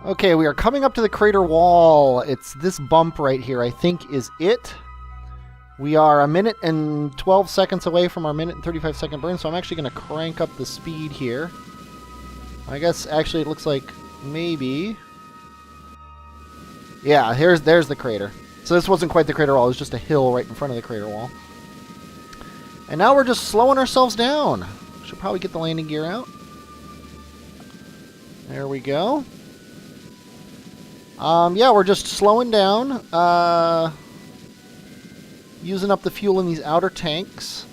Okay, we are coming up to the crater wall. It's this bump right here, I think, is it. We are a minute and 12 seconds away from our minute and 35 second burn, so I'm actually going to crank up the speed here. I guess, actually, it looks like maybe... Yeah, there's the crater. So this wasn't quite the crater wall, it was just a hill right in front of the crater wall. And now we're just slowing ourselves down. Should probably get the landing gear out. There we go. Yeah, we're just slowing down. Using up the fuel in these outer tanks.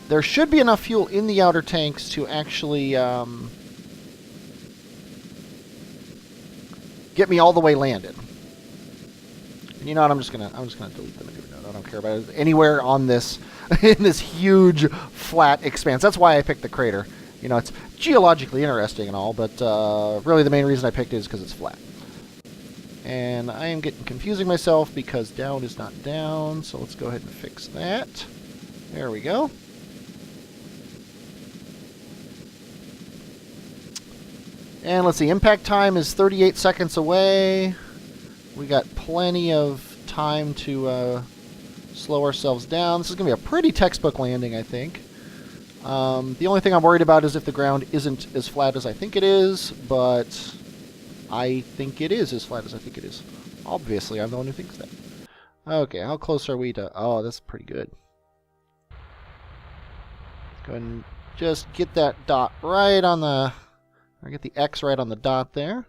There should be enough fuel in the outer tanks to actually get me all the way landed. And you know what? I'm just gonna delete the maneuver node. I don't care about it anywhere on this in this huge flat expanse. That's why I picked the crater. You know, it's geologically interesting and all, but really the main reason I picked it is because it's flat. And I am getting confusing myself because down is not down, so let's go ahead and fix that. There we go. And let's see, impact time is 38 seconds away. We got plenty of time to slow ourselves down. This is going to be a pretty textbook landing, I think. The only thing I'm worried about is if the ground isn't as flat as I think it is, but I think it is as flat as I think it is. Obviously, I'm the one who thinks that. Okay, how close are we to... Oh, that's pretty good. Let's go ahead and just get that dot right on the... Or get the X right on the dot there.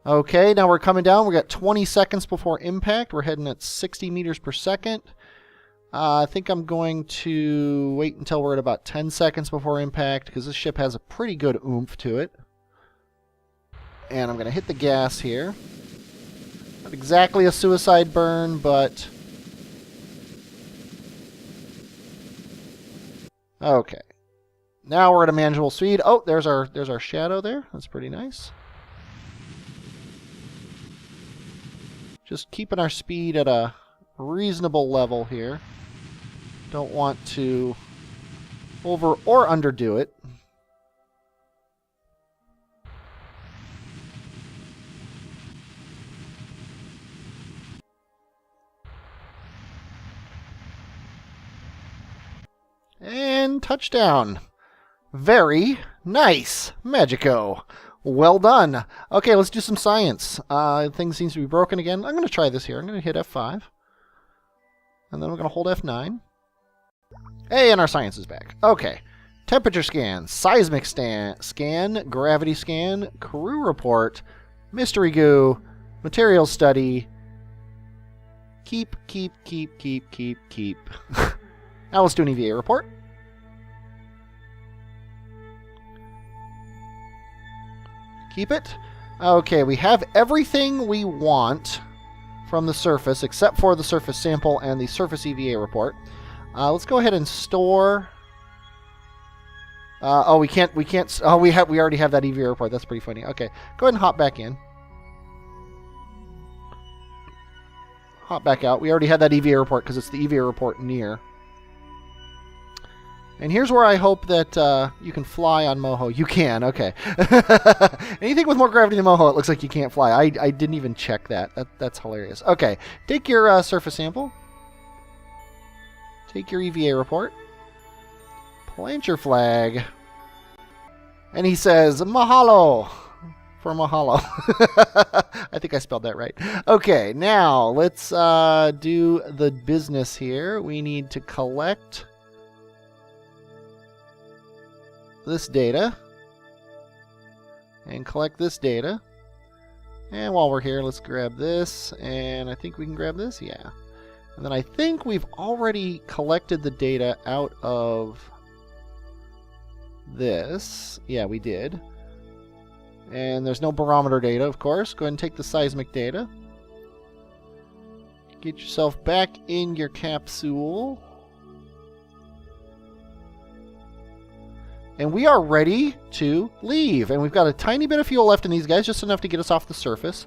Okay, now we're coming down. We got 20 seconds before impact. We're heading at 60 meters per second. I think I'm going to wait until we're at about 10 seconds before impact because this ship has a pretty good oomph to it. And I'm going to hit the gas here. Not exactly a suicide burn, but... Okay. Now we're at a manageable speed. Oh, there's our shadow there. That's pretty nice. Just keeping our speed at a reasonable level here. Don't want to over or underdo it. And touchdown. Very nice. Magico. Well done. Okay, let's do some science. Things seems to be broken again. I'm going to try this here. I'm going to hit F5. And then we're going to hold F9. Hey, and our science is back. Okay. Temperature scan, seismic scan, gravity scan, crew report, mystery goo, materials study, keep. Now let's do an EVA report. Keep it. Okay, we have everything we want from the surface except for the surface sample and the surface EVA report. Let's go ahead and store. Oh, we can't. Oh, we already have that EVA report. That's pretty funny. Okay, go ahead and hop back in. Hop back out. We already had that EVA report because it's the EVA report near. And here's where I hope that you can fly on Moho. You can, okay. Anything with more gravity than Moho, it looks like you can't fly. I didn't even check that. That's hilarious. Okay, take your surface sample. Take your EVA report. Plant your flag. And he says, Mohollo. For Mohollo. I think I spelled that right. Okay, now let's do the business here. We need to collect this data and collect this data. And while we're here, let's grab this, and I think we can grab this, yeah. And then I think we've already collected the data out of this. Yeah, we did. And there's no barometer data, of course. Go ahead and take the seismic data. Get yourself back in your capsule. And we are ready to leave. And we've got a tiny bit of fuel left in these guys, just enough to get us off the surface.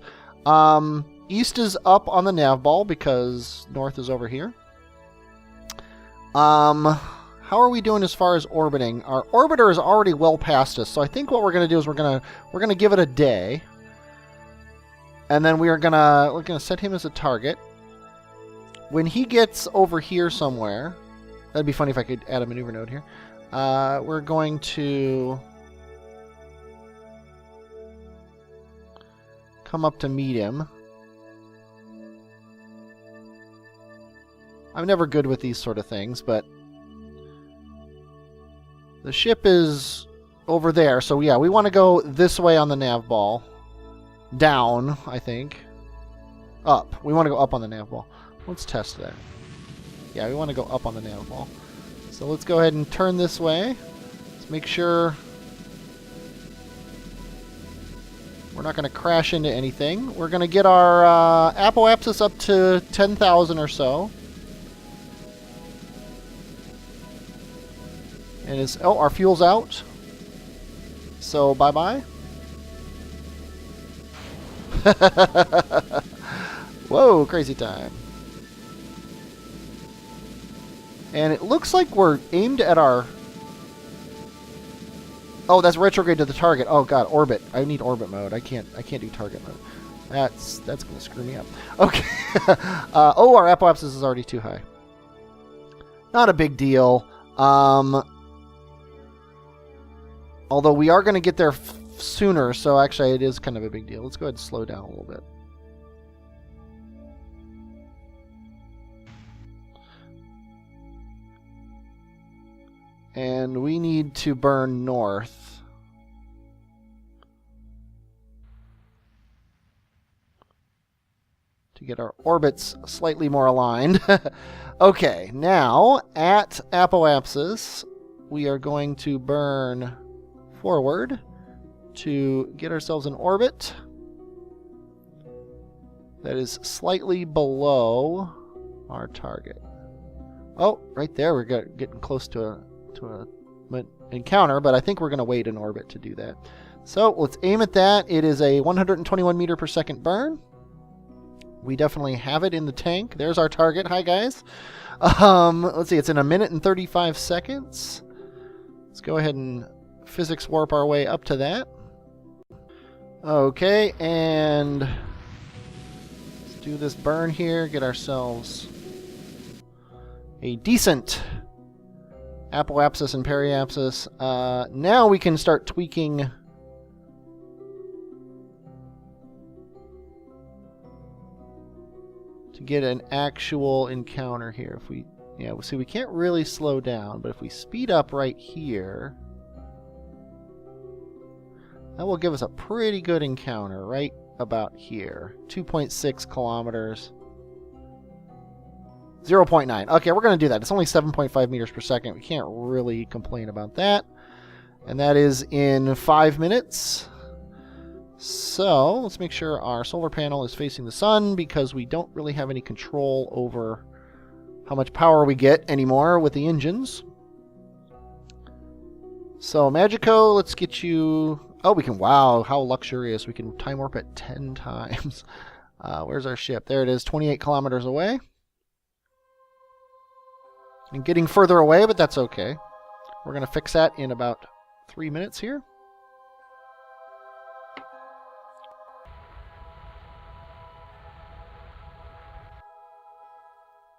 East is up on the nav ball because north is over here. How how are we doing as far as orbiting? Our orbiter is already well past us, so I think what we're going to do is we're gonna give it a day, and then we're gonna set him as a target. When he gets over here somewhere, that'd be funny if I could add a maneuver node here. We're going to come up to meet him. I'm never good with these sort of things, but the ship is over there, so yeah, we want to go this way on the nav ball. Down, I think. Up. We want to go up on the nav ball. Let's test that. Yeah, we want to go up on the nav ball. So let's go ahead and turn this way. Let's make sure we're not going to crash into anything. We're going to get our apoapsis up to 10,000 or so. And it's, oh, our fuel's out. So bye-bye. Whoa, crazy time. And it looks like we're aimed at our... Oh, that's retrograde to the target. Oh god, orbit. I need orbit mode. I can't do target mode. That's gonna screw me up. Okay. Oh, our apoapsis is already too high. Not a big deal. Although we are gonna get there sooner, so actually it is kind of a big deal. Let's go ahead and slow down a little bit. And we need to burn north. To get our orbits slightly more aligned. Okay, now at apoapsis, we are going to burn forward to get ourselves an orbit that is slightly below our target. Oh, right there, we're getting close to a encounter, but I think we're going to wait in orbit to do that. So let's aim at that. It is a 121 meter per second burn. We definitely have it in the tank. There's our target. Hi, guys. Let's see, it's in 1 minute and 35 seconds. Let's go ahead and physics warp our way up to that. Okay, and let's do this burn here, get ourselves a decent apoapsis and periapsis. Now we can start tweaking to get an actual encounter here. If we, yeah, see, we can't really slow down, but if we speed up right here, that will give us a pretty good encounter right about here. 2.6 kilometers. 0.9. Okay, we're going to do that. It's only 7.5 meters per second. We can't really complain about that. And that is in 5 minutes. So let's make sure our solar panel is facing the sun, because we don't really have any control over how much power we get anymore with the engines. So Magico, let's get you... Oh, we can... Wow, how luxurious. We can time warp it 10 times. Where's our ship? There it is, 28 kilometers away. And getting further away, but that's okay. We're going to fix that in about 3 minutes here.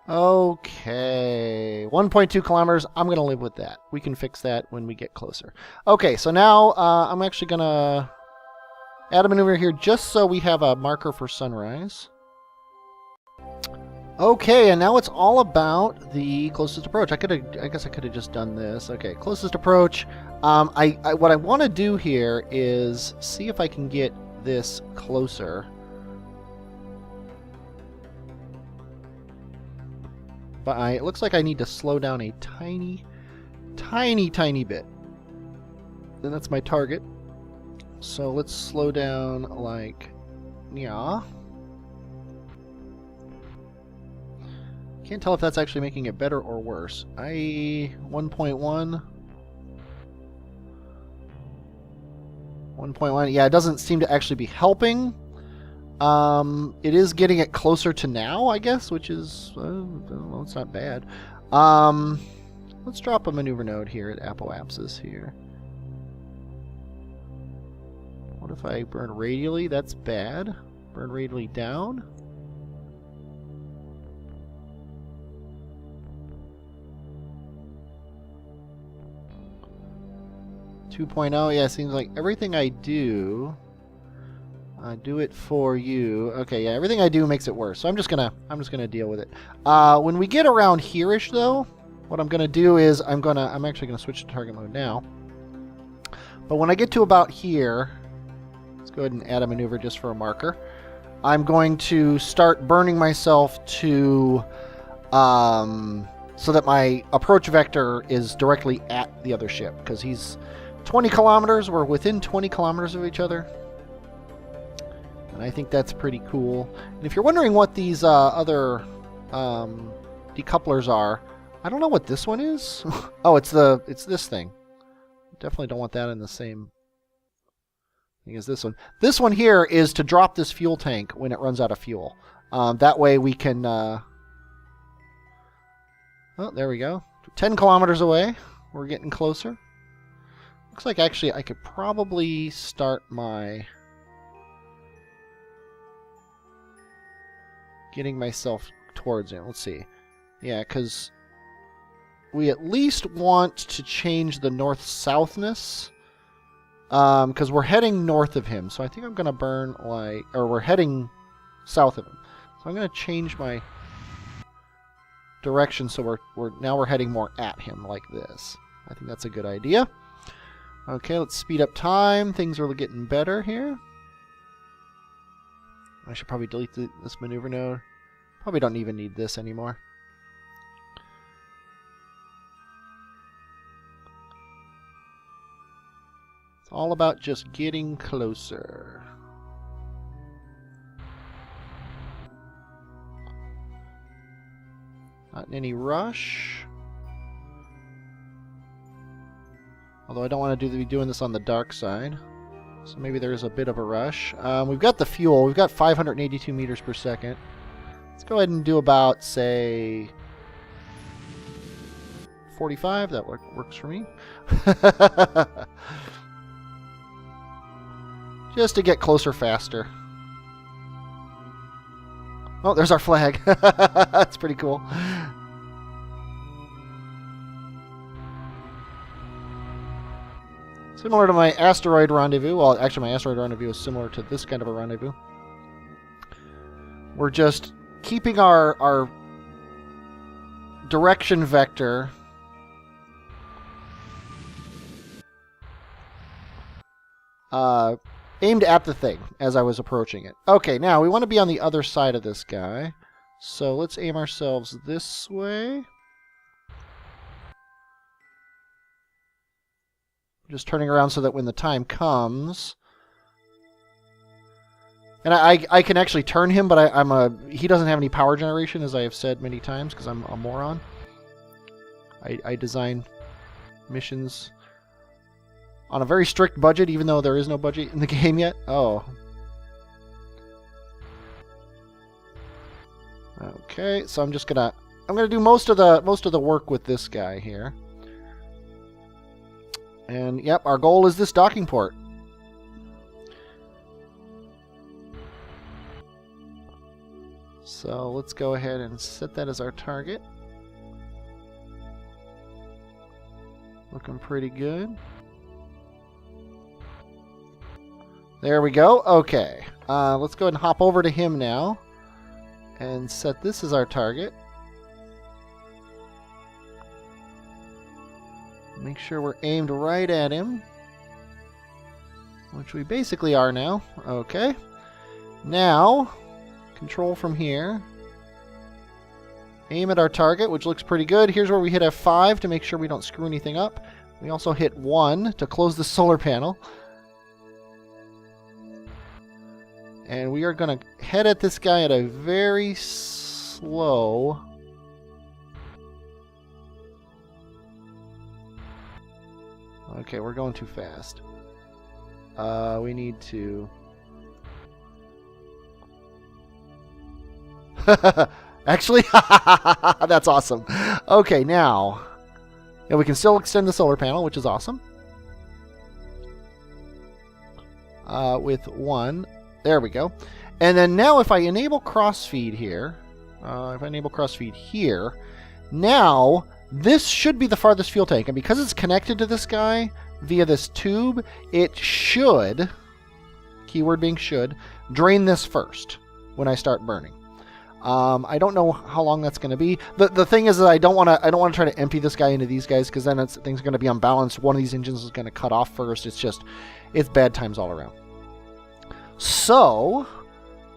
Okay, 1.2 kilometers. I'm going to live with that. We can fix that when we get closer. Okay, so now I'm actually going to add a maneuver here just so we have a marker for sunrise. Okay, and now it's all about the closest approach. I guess I could have just done this. Okay, closest approach. What I want to do here is see if I can get this closer. But it looks like I need to slow down a tiny bit. And that's my target. So let's slow down like, yeah. Can't tell if that's actually making it better or worse. 1.1. 1.1. Yeah, it doesn't seem to actually be helping. It is getting it closer to now, I guess, which is, well, it's not bad. Let's let's drop a maneuver node here at Apoapsis here. What if I burn radially? That's bad. Burn radially down. Yeah, it seems like everything I do it for you. Okay, yeah, everything I do makes it worse. So I'm just gonna deal with it. When we get around here-ish though, what I'm gonna do is I'm actually gonna switch to target mode now. But when I get to about here, let's go ahead and add a maneuver just for a marker. I'm going to start burning myself to so that my approach vector is directly at the other ship, because he's 20 kilometers. We're within 20 kilometers of each other. And I think that's pretty cool. And if you're wondering what these other decouplers are, I don't know what this one is. Oh, it's this thing. Definitely don't want that in the same thing as this one. This one here is to drop this fuel tank when it runs out of fuel. That way we can... Oh, there we go. 10 kilometers away. We're getting closer. Looks like actually I could probably start my... getting myself towards it. Let's see. Yeah, because we at least want to change the north-southness. Because we're heading north of him. So I think I'm going to burn like... Or we're heading south of him. So I'm going to change my direction so we're heading more at him like this. I think that's a good idea. Okay, let's speed up time. Things are getting better here. I should probably delete this maneuver node. Probably don't even need this anymore. It's all about just getting closer. Not in any rush. Although I don't want to be doing this on the dark side. So maybe there's a bit of a rush. We've got the fuel. We've got 582 meters per second. Let's go ahead and do about, say, 45. That works for me. Just to get closer faster. Oh, there's our flag. That's pretty cool. Similar to my asteroid rendezvous. Well, actually, my asteroid rendezvous is similar to this kind of a rendezvous. We're just keeping our direction vector aimed at the thing as I was approaching it. Okay, now we want to be on the other side of this guy. So let's aim ourselves this way. Just turning around so that when the time comes... And I can actually turn him, but he doesn't have any power generation, as I have said many times, because I'm a moron. I design missions on a very strict budget, even though there is no budget in the game yet. Oh. Okay, so I'm gonna do most of the work with this guy here. And yep, our goal is this docking port. So let's go ahead and set that as our target. Looking pretty good. There we go. Okay. Let's go ahead and hop over to him now. And set this as our target. Make sure we're aimed right at him. Which we basically are now. Okay. Now, control from here. Aim at our target, which looks pretty good. Here's where we hit F5 to make sure we don't screw anything up. We also hit 1 to close the solar panel. And we are going to head at this guy at a very slow... Okay, we're going too fast. We need to... Actually, that's awesome. Okay, now, And we can still extend the solar panel, which is awesome. With 1. There we go. And then now if I enable crossfeed here, now this should be the farthest fuel tank. And because it's connected to this guy via this tube, it should, keyword being should, drain this first when I start burning. I don't know how long that's going to be. The thing is that I don't want to try to empty this guy into these guys, because then things are going to be unbalanced. One of these engines is going to cut off first. It's bad times all around. So,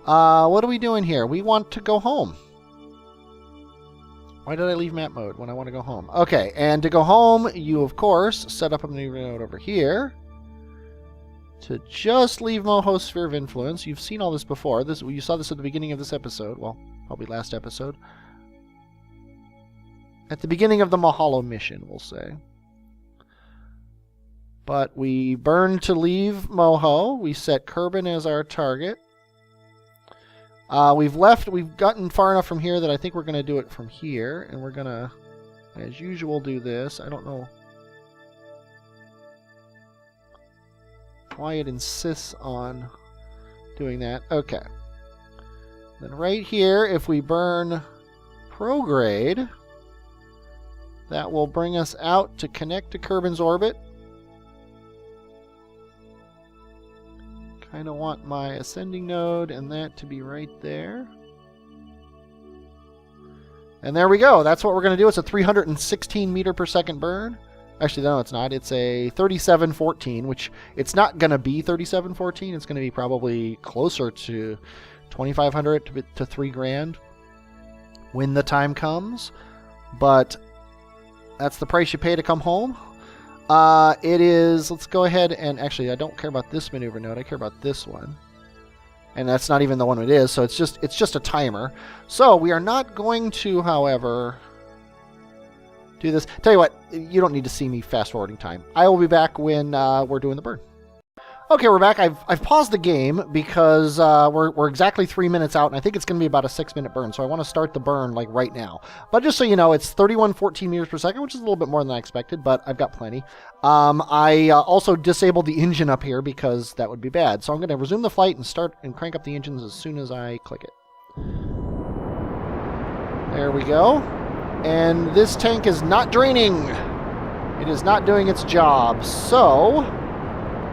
what are we doing here? We want to go home. Why did I leave map mode when I want to go home? Okay, and to go home, you of course set up a maneuver node over here to just leave Moho's sphere of influence. You've seen all this before. You saw this at the beginning of this episode. Well, probably last episode. At the beginning of the Mohollo mission, we'll say. But we burn to leave Moho. We set Kerbin as our target. We've gotten far enough from here that I think we're going to do it from here. And we're going to, as usual, do this. I don't know why it insists on doing that. Okay. Then right here, if we burn prograde, that will bring us out to connect to Kerbin's orbit. Kind of want my ascending node and that to be right there. And there we go. That's what we're going to do. It's a 316 meter per second burn. Actually, no, it's not. It's a 3714, which it's not going to be 3714. It's going to be probably closer to 2,500 to 3 grand when the time comes. But that's the price you pay to come home. It is, let's go ahead and, actually, I don't care about this maneuver node. I care about this one. And that's not even the one it is, so it's just a timer. So we are not going to, however, do this. Tell you what, you don't need to see me fast forwarding time. I will be back when we're doing the burn. Okay, we're back. I've paused the game because we're exactly 3 minutes out, and I think it's going to be about a 6-minute burn. So I want to start the burn like right now. But just so you know, it's 3114 meters per second, which is a little bit more than I expected, but I've got plenty. I also disabled the engine up here because that would be bad. So I'm going to resume the flight and start and crank up the engines as soon as I click it. There we go. And this tank is not draining. It is not doing its job. So,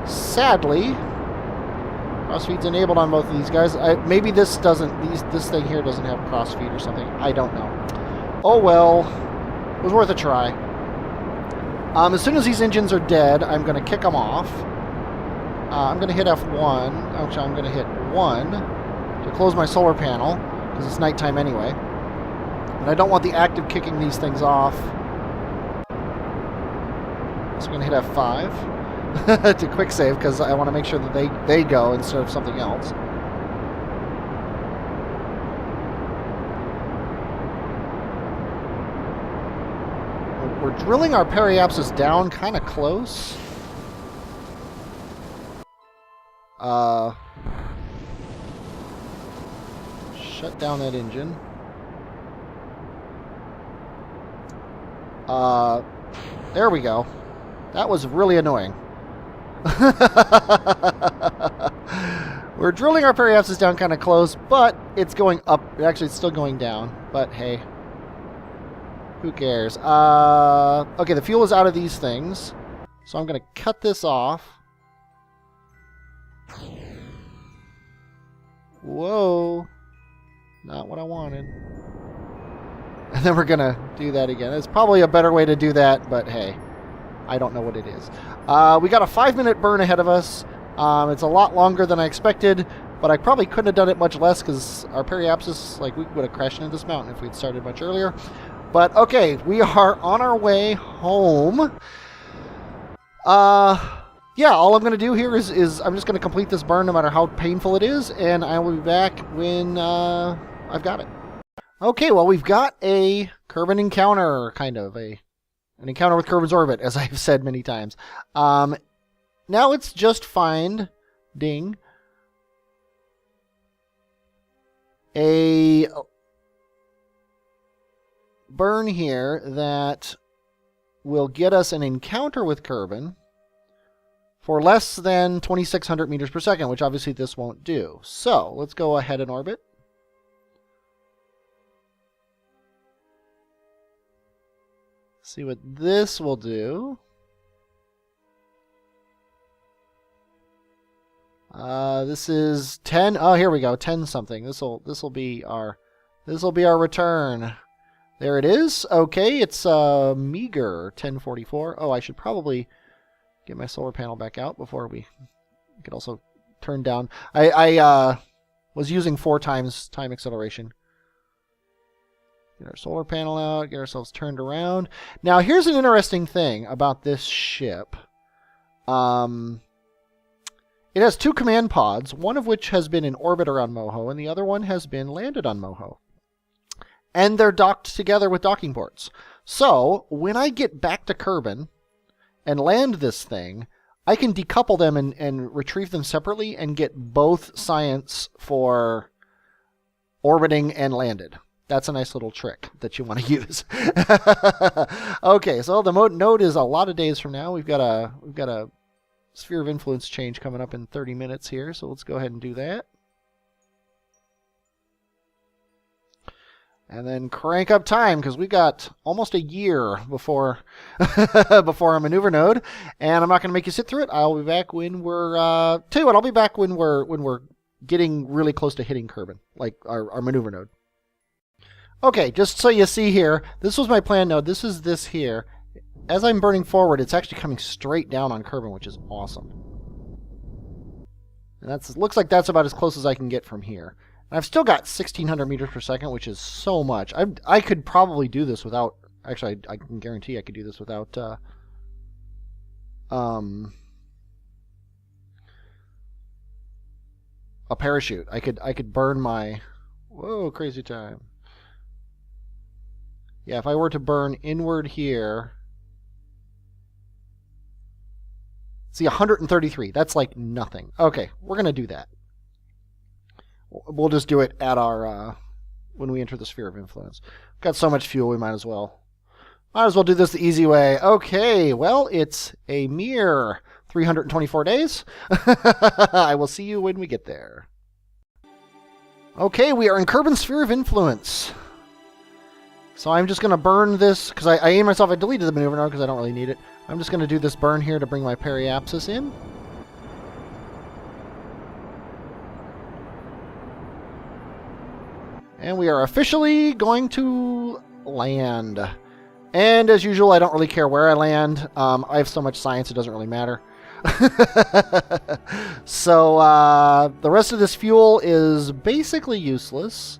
sadly, crossfeed's enabled on both of these guys. Maybe this thing here doesn't have crossfeed or something. I don't know. Oh well, it was worth a try. As soon as these engines are dead, I'm going to kick them off. I'm going to hit F1. Actually, I'm going to hit 1 to close my solar panel because it's nighttime anyway. And I don't want the active kicking these things off. So I'm going to hit F5 to quick save because I want to make sure that they go instead of something else. We're drilling our periapsis down kind of close. Shut down that engine. There we go. That was really annoying. We're drilling our periapsis down kind of close, but it's going up. Actually, it's still going down, but hey. Who cares? Okay, the fuel is out of these things, so I'm going to cut this off. Whoa. Not what I wanted. And then we're going to do that again. It's probably a better way to do that, but hey, I don't know what it is. We got a 5-minute burn ahead of us. It's a lot longer than I expected, but I probably couldn't have done it much less because our periapsis, like, we would have crashed into this mountain if we'd started much earlier. But okay, we are on our way home. Yeah, all I'm going to do here is I'm just going to complete this burn no matter how painful it is, and I will be back when I've got it. Okay, well, we've got a Kerbin encounter, kind of. An encounter with Kerbin's orbit, as I've said many times. Now it's just finding a burn here that will get us an encounter with Kerbin for less than 2,600 meters per second, which obviously this won't do. So let's go ahead and orbit. See what this will do. This is 10. Oh, here we go. 10 something. This will be our return. There it is. Okay, it's meager 1044. Oh, I should probably get my solar panel back out before we could also turn down. I was using 4 times time acceleration. Get our solar panel out, get ourselves turned around. Now, here's an interesting thing about this ship. It has 2 command pods, one of which has been in orbit around Moho, and the other one has been landed on Moho. And they're docked together with docking ports. So, when I get back to Kerbin and land this thing, I can decouple them and retrieve them separately and get both science for orbiting and landed. That's a nice little trick that you want to use. Okay, so the node is a lot of days from now. We've got a sphere of influence change coming up in 30 minutes here, so let's go ahead and do that. And then crank up time, because we've got almost a year before before our maneuver node, and I'm not going to make you sit through it. I'll be back when we're tell you what, I'll be back when we're getting really close to hitting Kerbin, like our maneuver node. Okay, just so you see here, this was my plan node. This is this here. As I'm burning forward, it's actually coming straight down on Kerbin, which is awesome. And looks like that's about as close as I can get from here. And I've still got 1,600 meters per second, which is so much. I could probably do this without... Actually, I can guarantee I could do this without... a parachute. I could burn my... Whoa, crazy time. Yeah, if I were to burn inward here... See, 133. That's like nothing. Okay, we're going to do that. We'll just do it at our... when we enter the sphere of influence. Got so much fuel, we might as well do this the easy way. Okay, well, it's a mere 324 days. I will see you when we get there. Okay, we are in Kerbin's sphere of influence. So I'm just going to burn this, because I aimed myself, I deleted the maneuver node because I don't really need it. I'm just going to do this burn here to bring my periapsis in. And we are officially going to land. And as usual, I don't really care where I land. I have so much science, it doesn't really matter. So the rest of this fuel is basically useless.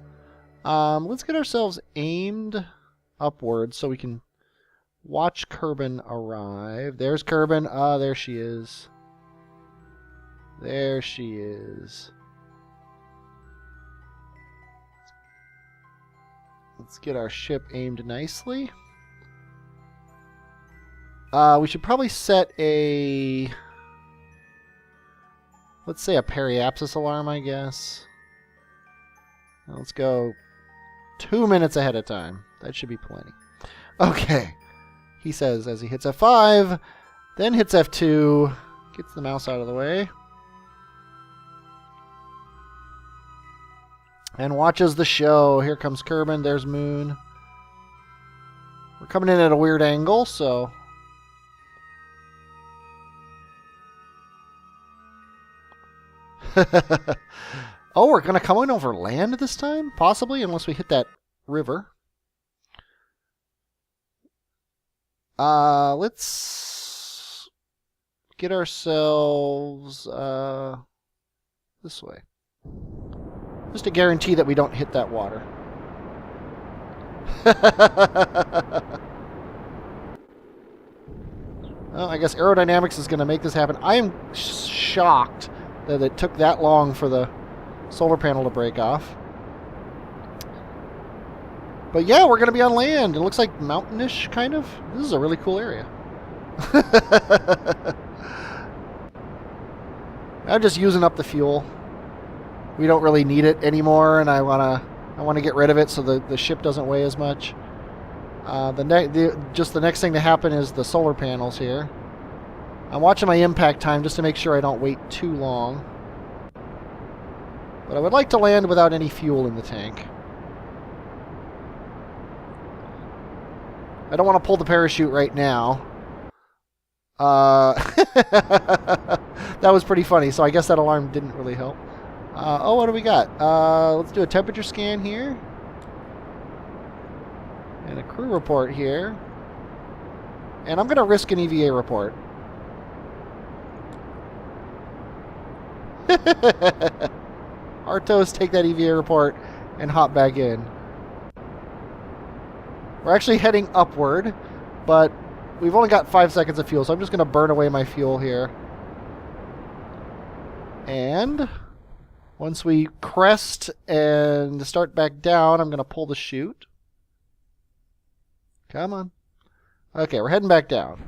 Let's get ourselves aimed upwards so we can watch Kerbin arrive. There's Kerbin. There she is. There she is. Let's get our ship aimed nicely. We should probably set a... Let's say a periapsis alarm, I guess. Let's go 2 minutes ahead of time. That should be plenty. Okay. He says as he hits F5, then hits F2, gets the mouse out of the way, and watches the show. Here comes Kerbin, there's Moon. We're coming in at a weird angle, so... Oh, we're going to come in over land this time? Possibly, unless we hit that river. Let's get ourselves this way. Just to guarantee that we don't hit that water. Well, I guess aerodynamics is going to make this happen. I am shocked that it took that long for the solar panel to break off. But yeah, we're going to be on land. It looks like mountainish, kind of. This is a really cool area. I'm just using up the fuel. We don't really need it anymore, and I want to get rid of it so the ship doesn't weigh as much. Just the next thing to happen is the solar panels here. I'm watching my impact time just to make sure I don't wait too long. But I would like to land without any fuel in the tank. I don't want to pull the parachute right now. That was pretty funny, so I guess that alarm didn't really help. Oh, what do we got? Let's do a temperature scan here. And a crew report here. And I'm going to risk an EVA report. Artos, take that EVA report and hop back in. We're actually heading upward, but we've only got 5 seconds of fuel, so I'm just going to burn away my fuel here. And once we crest and start back down, I'm going to pull the chute. Come on. Okay, we're heading back down.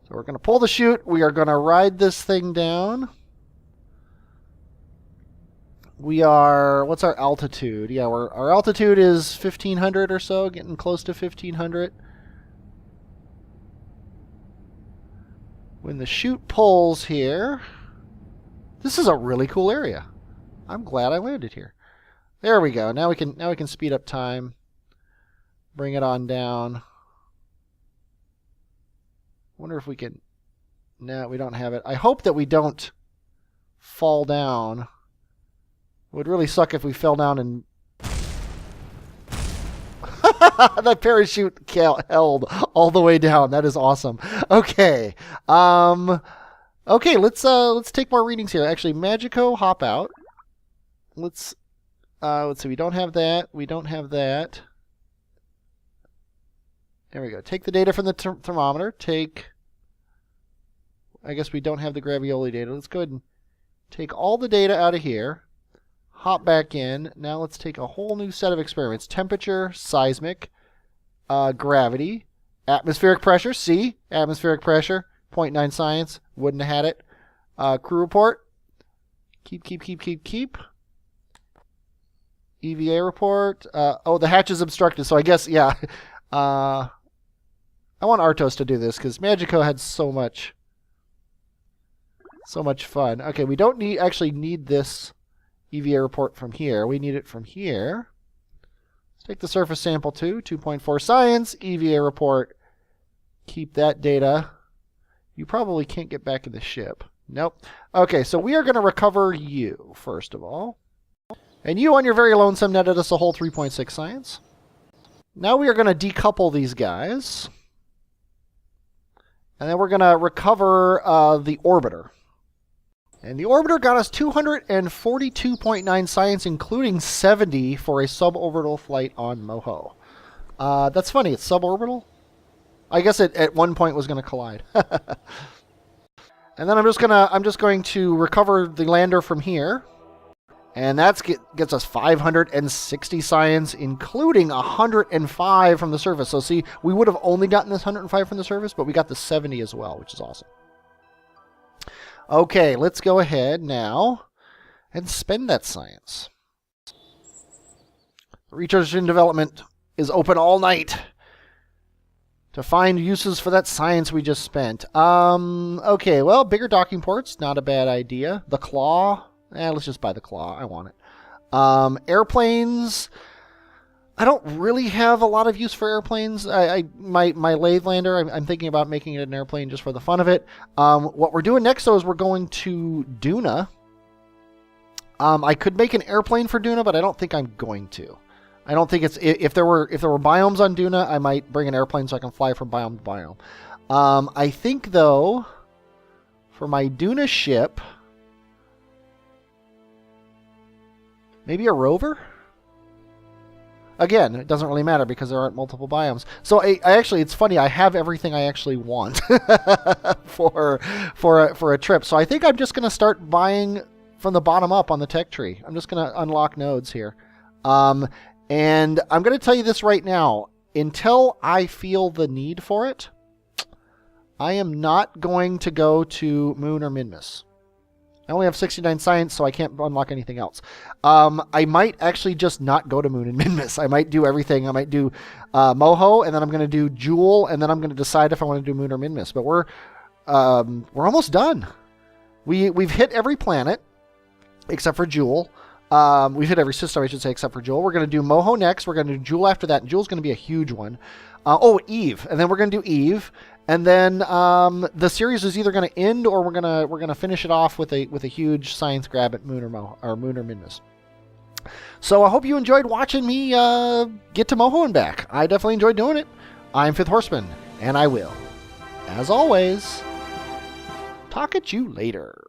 So we're going to pull the chute. We are going to ride this thing down. We are, what's our altitude? Yeah, our altitude is 1,500 or so, getting close to 1,500. When the chute pulls here, this is a really cool area. I'm glad I landed here. There we go. Now we can speed up time. Bring it on down. Wonder if we can. No, we don't have it. I hope that we don't fall down. It would really suck if we fell down and that parachute held all the way down. That is awesome. Okay. Okay, let's take more readings here. Actually, Magico, hop out. Let's see. We don't have that. We don't have that. There we go. Take the data from the thermometer. I guess we don't have the Gravioli data. Let's go ahead and take all the data out of here. Hop back in. Now let's take a whole new set of experiments. Temperature, seismic, gravity, atmospheric pressure. See? Atmospheric pressure. 0.9 science. Wouldn't have had it. Crew report. Keep. EVA report. Oh, the hatch is obstructed. So I guess, yeah. I want Artos to do this because Magico had so much fun. Okay, we don't actually need this EVA report from here. We need it from here. Let's take the surface sample too. 2.4 science, EVA report. Keep that data. You probably can't get back in the ship. Nope. Okay, so we are going to recover you, first of all. And you on your very lonesome netted us a whole 3.6 science. Now we are going to decouple these guys. And then we're going to recover the orbiter. And the orbiter got us 242.9 science, including 70 for a suborbital flight on Moho. That's funny. It's suborbital? I guess it at one point was going to collide. And then I'm just going to recover the lander from here. And that gets us 560 science, including 105 from the surface. So see, we would have only gotten this 105 from the surface, but we got the 70 as well, which is awesome. Okay, let's go ahead now and spend that science. Research and development is open all night to find uses for that science we just spent. Okay, well, bigger docking ports, not a bad idea. The claw. Let's just buy the claw. I want it. Airplanes. I don't really have a lot of use for airplanes. My lathe lander, I'm thinking about making it an airplane just for the fun of it. What we're doing next, though, is we're going to Duna. I could make an airplane for Duna, but I don't think I'm going to. I don't think it's... If there were biomes on Duna, I might bring an airplane so I can fly from biome to biome. I think, though, for my Duna ship... Maybe a rover? Again, it doesn't really matter because there aren't multiple biomes. So I actually, it's funny, I have everything I actually want for a trip. So I think I'm just going to start buying from the bottom up on the tech tree. I'm just going to unlock nodes here. And I'm going to tell you this right now. Until I feel the need for it, I am not going to go to Moon or Minmus. I only have 69 science, so I can't unlock anything else. I might actually just not go to Moon and Minmus. I might do everything. I might do Moho, and then I'm going to do Jewel, and then I'm going to decide if I want to do Moon or Minmus. But we're almost done. We've hit every planet except for Jewel. We've hit every system, I should say, except for Jewel. We're going to do Moho next. We're going to do Jewel after that. And Jewel's going to be a huge one. Eve. And then we're going to do Eve. And then the series is either going to end or we're gonna finish it off with a huge science grab at Moon or Minmus. So I hope you enjoyed watching me get to Moho and back. I definitely enjoyed doing it. I'm Fifth Horseman, and I will, as always, talk at you later.